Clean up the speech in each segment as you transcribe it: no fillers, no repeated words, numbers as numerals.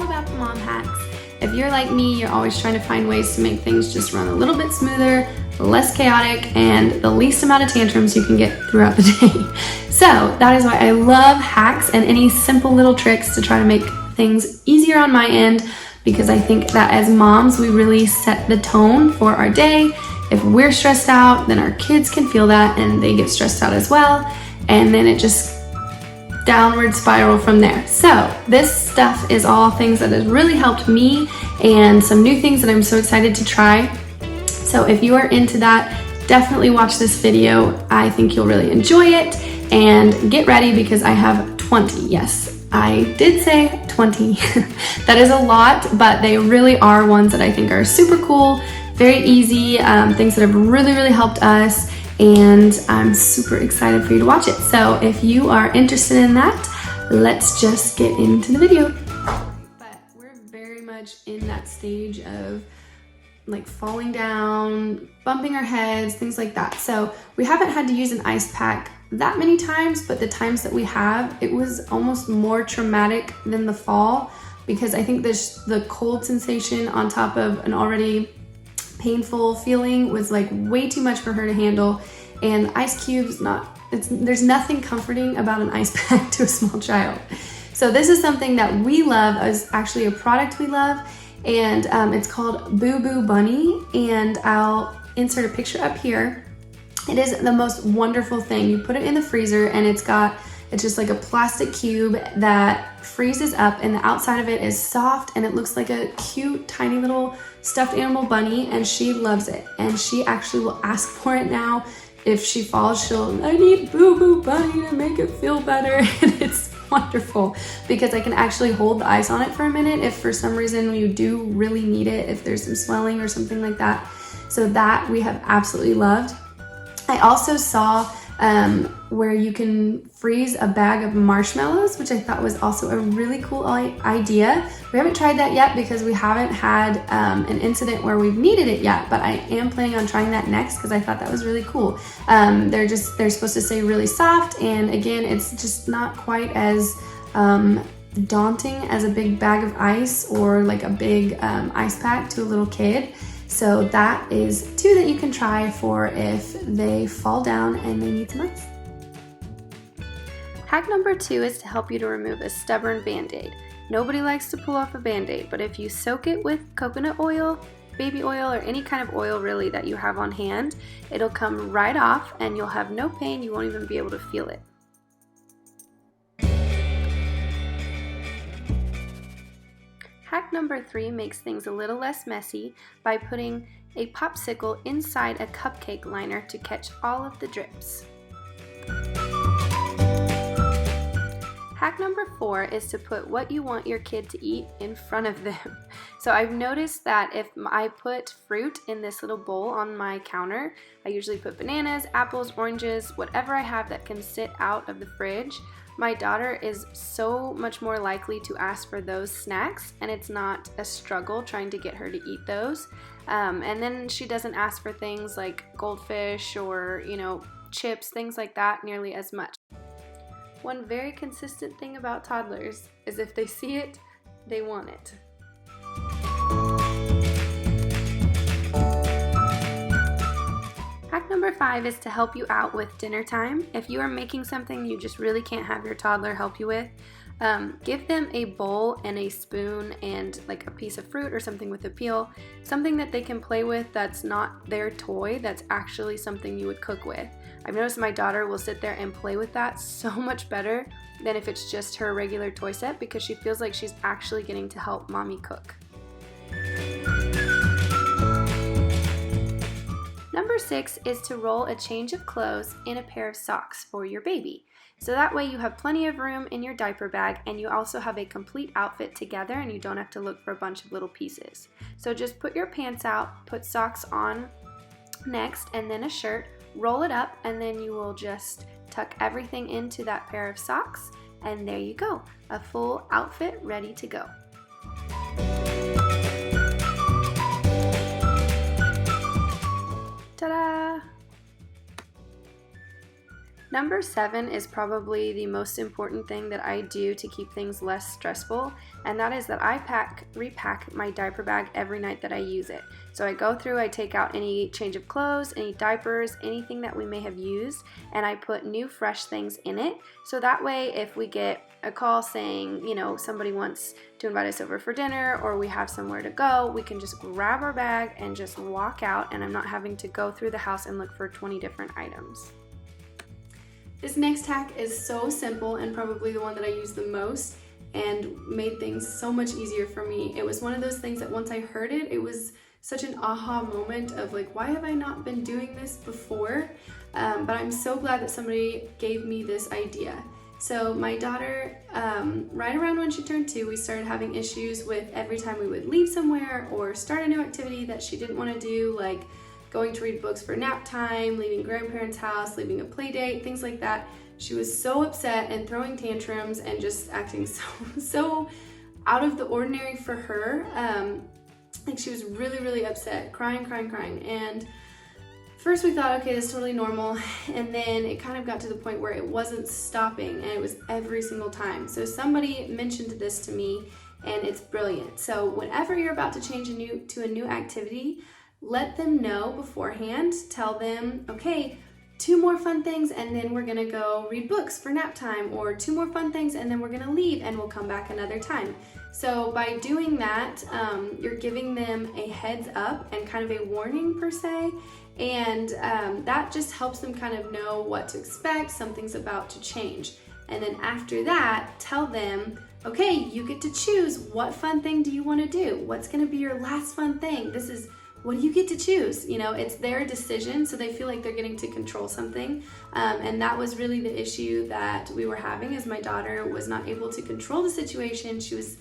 about the mom hacks. If you're like me, you're always trying to find ways to make things just run a little bit smoother, less chaotic, and the least amount of tantrums you can get throughout the day. So that is why I love hacks and any simple little tricks to try to make things easier on my end, because I think that as moms, we really set the tone for our day. If we're stressed out, then our kids can feel that and they get stressed out as well. And then it just downward spiral from there. So this stuff is all things that has really helped me and some new things that I'm so excited to try. So if you are into that, definitely watch this video. I think you'll really enjoy it, and get ready because I have 20. Yes, I did say 20. That is a lot, but they really are ones that I think are super cool, very easy, things that have really helped us. And I'm super excited for you to watch it. So if you are interested in that, let's just get into the video. But we're very much in that stage of like falling down, bumping our heads, things like that. So we haven't had to use an ice pack that many times, but the times that we have, it was almost more traumatic than the fall, because I think the cold sensation on top of an already painful feeling was like way too much for her to handle. And ice cubes, there's nothing comforting about an ice pack to a small child. So this is something that we love. It's actually a product we love, and it's called Boo Boo Bunny, and I'll insert a picture up here. It is the most wonderful thing. You put it in the freezer, and it's just like a plastic cube that freezes up, and the outside of it is soft, and it looks like a cute tiny little stuffed animal bunny, and she loves it. And she actually will ask for it now. If she falls, I need Boo Boo Bunny to make it feel better. And it's wonderful because I can actually hold the ice on it for a minute if for some reason you do really need it, if there's some swelling or something like that. So that we have absolutely loved. I also saw where you can freeze a bag of marshmallows, which I thought was also a really cool idea. We haven't tried that yet because we haven't had an incident where we've needed it yet, but I am planning on trying that next because I thought that was really cool. They're supposed to stay really soft, and again, it's just not quite as daunting as a big bag of ice or like a big ice pack to a little kid. So that is 2 that you can try for if they fall down and they need some ice. Hack number 2 is to help you to remove a stubborn Band-Aid. Nobody likes to pull off a Band-Aid, but if you soak it with coconut oil, baby oil, or any kind of oil really that you have on hand, it'll come right off and you'll have no pain. You won't even be able to feel it. Hack number 3 makes things a little less messy by putting a popsicle inside a cupcake liner to catch all of the drips. Hack number 4 is to put what you want your kid to eat in front of them. So I've noticed that if I put fruit in this little bowl on my counter, I usually put bananas, apples, oranges, whatever I have that can sit out of the fridge. My daughter is so much more likely to ask for those snacks, and it's not a struggle trying to get her to eat those. And then she doesn't ask for things like goldfish or, chips, things like that nearly as much. One very consistent thing about toddlers is if they see it, they want it. Hack number 5 is to help you out with dinner time. If you are making something you just really can't have your toddler help you with, give them a bowl and a spoon and like a piece of fruit or something with a peel, something that they can play with that's not their toy, that's actually something you would cook with. I've noticed my daughter will sit there and play with that so much better than if it's just her regular toy set, because she feels like she's actually getting to help mommy cook. Number 6 is to roll a change of clothes in a pair of socks for your baby. So that way you have plenty of room in your diaper bag, and you also have a complete outfit together and you don't have to look for a bunch of little pieces. So just put your pants out, put socks on next, and then a shirt, roll it up, and then you will just tuck everything into that pair of socks, and there you go, a full outfit ready to go. Ta-da! Number 7 is probably the most important thing that I do to keep things less stressful, and that is that I repack my diaper bag every night that I use it. So I go through, I take out any change of clothes, any diapers, anything that we may have used, and I put new fresh things in it. So that way if we get a call saying, somebody wants to invite us over for dinner or we have somewhere to go, we can just grab our bag and just walk out, and I'm not having to go through the house and look for 20 different items. This next hack is so simple and probably the one that I use the most and made things so much easier for me. It was one of those things that once I heard it, it was such an aha moment of like, why have I not been doing this before? But I'm so glad that somebody gave me this idea. So my daughter, right around when she turned 2, we started having issues with every time we would leave somewhere or start a new activity that she didn't want to do, like going to read books for nap time, leaving grandparents' house, leaving a play date, things like that. She was so upset and throwing tantrums and just acting so out of the ordinary for her. Like she was really, really upset, crying. And first we thought, okay, that's totally normal. And then it kind of got to the point where it wasn't stopping and it was every single time. So somebody mentioned this to me and it's brilliant. So whenever you're about to change to a new activity, let them know beforehand. Tell them, okay, 2 more fun things and then we're gonna go read books for nap time, or 2 more fun things and then we're gonna leave and we'll come back another time. So by doing that, you're giving them a heads up and kind of a warning per se, and that just helps them kind of know what to expect, something's about to change. And then after that, tell them, okay, you get to choose what fun thing do you want to do? What's gonna be your last fun thing? What do you get to choose? It's their decision, so they feel like they're getting to control something. And that was really the issue that we were having, is my daughter was not able to control the situation. She was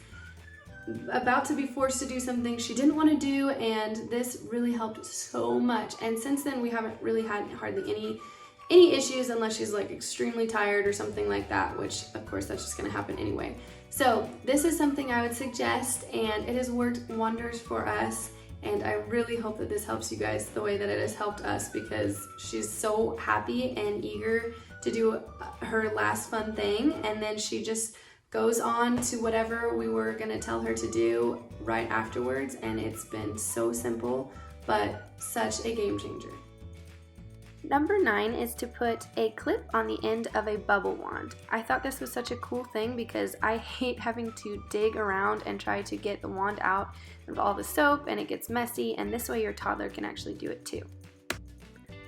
about to be forced to do something she didn't want to do, and this really helped so much. And since then, we haven't really had hardly any issues unless she's like extremely tired or something like that, which of course that's just going to happen anyway. So this is something I would suggest, and it has worked wonders for us. And I really hope that this helps you guys the way that it has helped us, because she's so happy and eager to do her last fun thing. And then she just goes on to whatever we were gonna tell her to do right afterwards. And it's been so simple, but such a game changer. Number 9 is to put a clip on the end of a bubble wand. I thought this was such a cool thing because I hate having to dig around and try to get the wand out of all the soap, and it gets messy, and this way your toddler can actually do it too.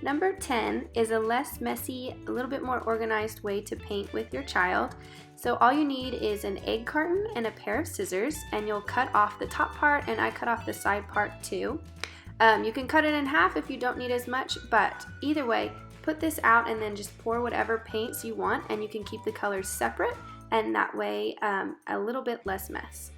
Number 10 is a less messy, a little bit more organized way to paint with your child. So all you need is an egg carton and a pair of scissors, and you'll cut off the top part, and I cut off the side part too. You can cut it in half if you don't need as much, but either way, put this out and then just pour whatever paints you want, and you can keep the colors separate, and that way a little bit less mess.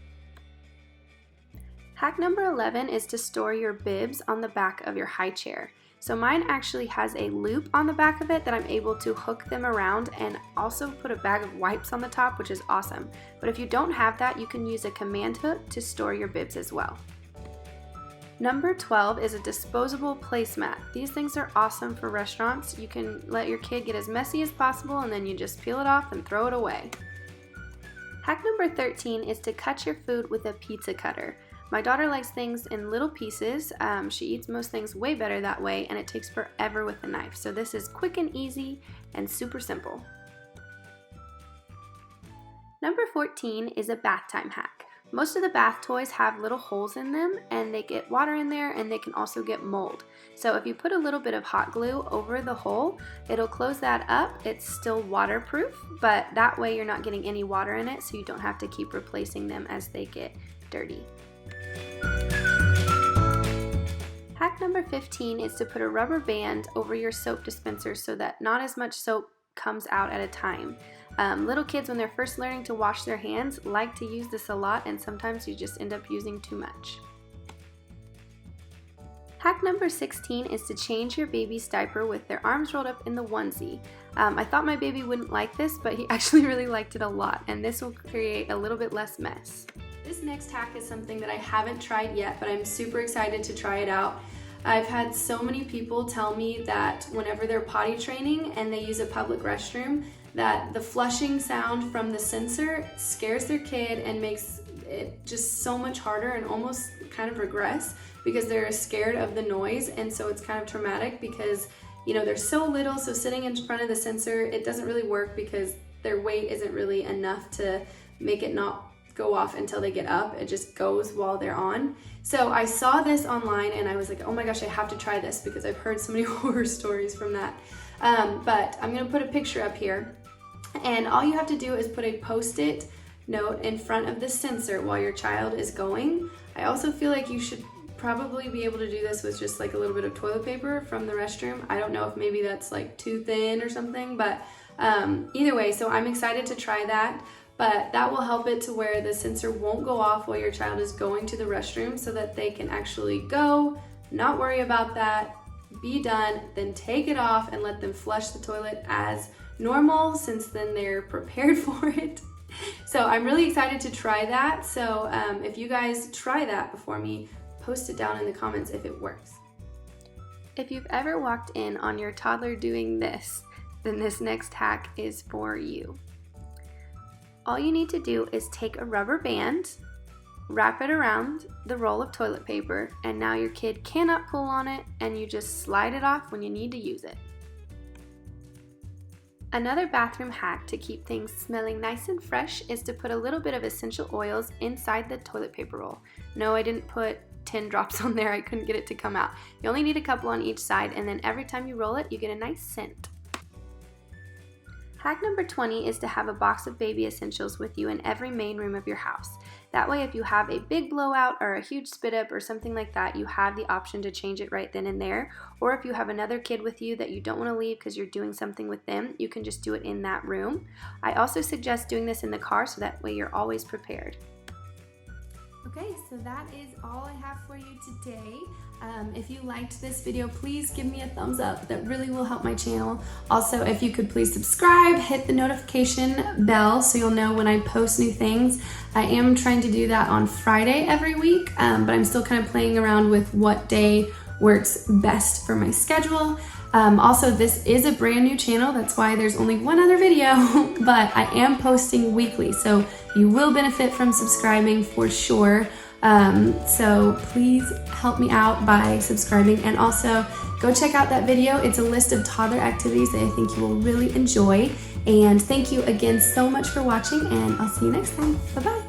Hack number 11 is to store your bibs on the back of your high chair. So mine actually has a loop on the back of it that I'm able to hook them around, and also put a bag of wipes on the top, which is awesome. But if you don't have that, you can use a command hook to store your bibs as well. Number 12 is a disposable placemat. These things are awesome for restaurants. You can let your kid get as messy as possible, and then you just peel it off and throw it away. Hack number 13 is to cut your food with a pizza cutter. My daughter likes things in little pieces. She eats most things way better that way, and it takes forever with a knife. So this is quick and easy and super simple. Number 14 is a bath time hack. Most of the bath toys have little holes in them, and they get water in there, and they can also get mold. So if you put a little bit of hot glue over the hole, it'll close that up. It's still waterproof, but that way you're not getting any water in it, so you don't have to keep replacing them as they get dirty. Hack number 15 is to put a rubber band over your soap dispenser so that not as much soap comes out at a time. Little kids, when they're first learning to wash their hands, like to use this a lot, and sometimes you just end up using too much. Hack number 16 is to change your baby's diaper with their arms rolled up in the onesie. I thought my baby wouldn't like this, but he actually really liked it a lot, and this will create a little bit less mess. This next hack is something that I haven't tried yet, but I'm super excited to try it out. I've had so many people tell me that whenever they're potty training and they use a public restroom, that the flushing sound from the sensor scares their kid and makes it just so much harder and almost kind of regress because they're scared of the noise. And so it's kind of traumatic because, you know, they're so little, so sitting in front of the sensor, it doesn't really work because their weight isn't really enough to make it not go off until they get up. It just goes while they're on. So I saw this online and I was like, oh my gosh, I have to try this because I've heard so many horror stories from that. But I'm gonna put a picture up here, and all you have to do is put a post-it note in front of the sensor while your child is going. I also feel like you should probably be able to do this with just like a little bit of toilet paper from the restroom. I don't know if maybe that's like too thin or something, but either way, so I'm excited to try that. But that will help it to where the sensor won't go off while your child is going to the restroom, so that they can actually go, not worry about that, be done, then take it off and let them flush the toilet as normal, since then they're prepared for it. So I'm really excited to try that. So if you guys try that before me, post it down in the comments if it works. If you've ever walked in on your toddler doing this, then this next hack is for you. All you need to do is take a rubber band, wrap it around the roll of toilet paper, and now your kid cannot pull on it, and you just slide it off when you need to use it. Another bathroom hack to keep things smelling nice and fresh is to put a little bit of essential oils inside the toilet paper roll. No, I didn't put 10 drops on there. I couldn't get it to come out. You only need a couple on each side, and then every time you roll it, you get a nice scent. Hack number 20 is to have a box of baby essentials with you in every main room of your house. That way, if you have a big blowout or a huge spit up or something like that, you have the option to change it right then and there. Or if you have another kid with you that you don't want to leave because you're doing something with them, you can just do it in that room. I also suggest doing this in the car, so that way you're always prepared. Okay, so that is all I have for you today. If you liked this video, please give me a thumbs up. That really will help my channel. Also, if you could please subscribe, hit the notification bell so you'll know when I post new things. I am trying to do that on Friday every week, but I'm still kind of playing around with what day works best for my schedule. Also, this is a brand new channel. That's why there's only one other video, but I am posting weekly, so you will benefit from subscribing for sure. So please help me out by subscribing, and also go check out that video. It's a list of toddler activities that I think you will really enjoy. And thank you again so much for watching, and I'll see you next time. Bye-bye.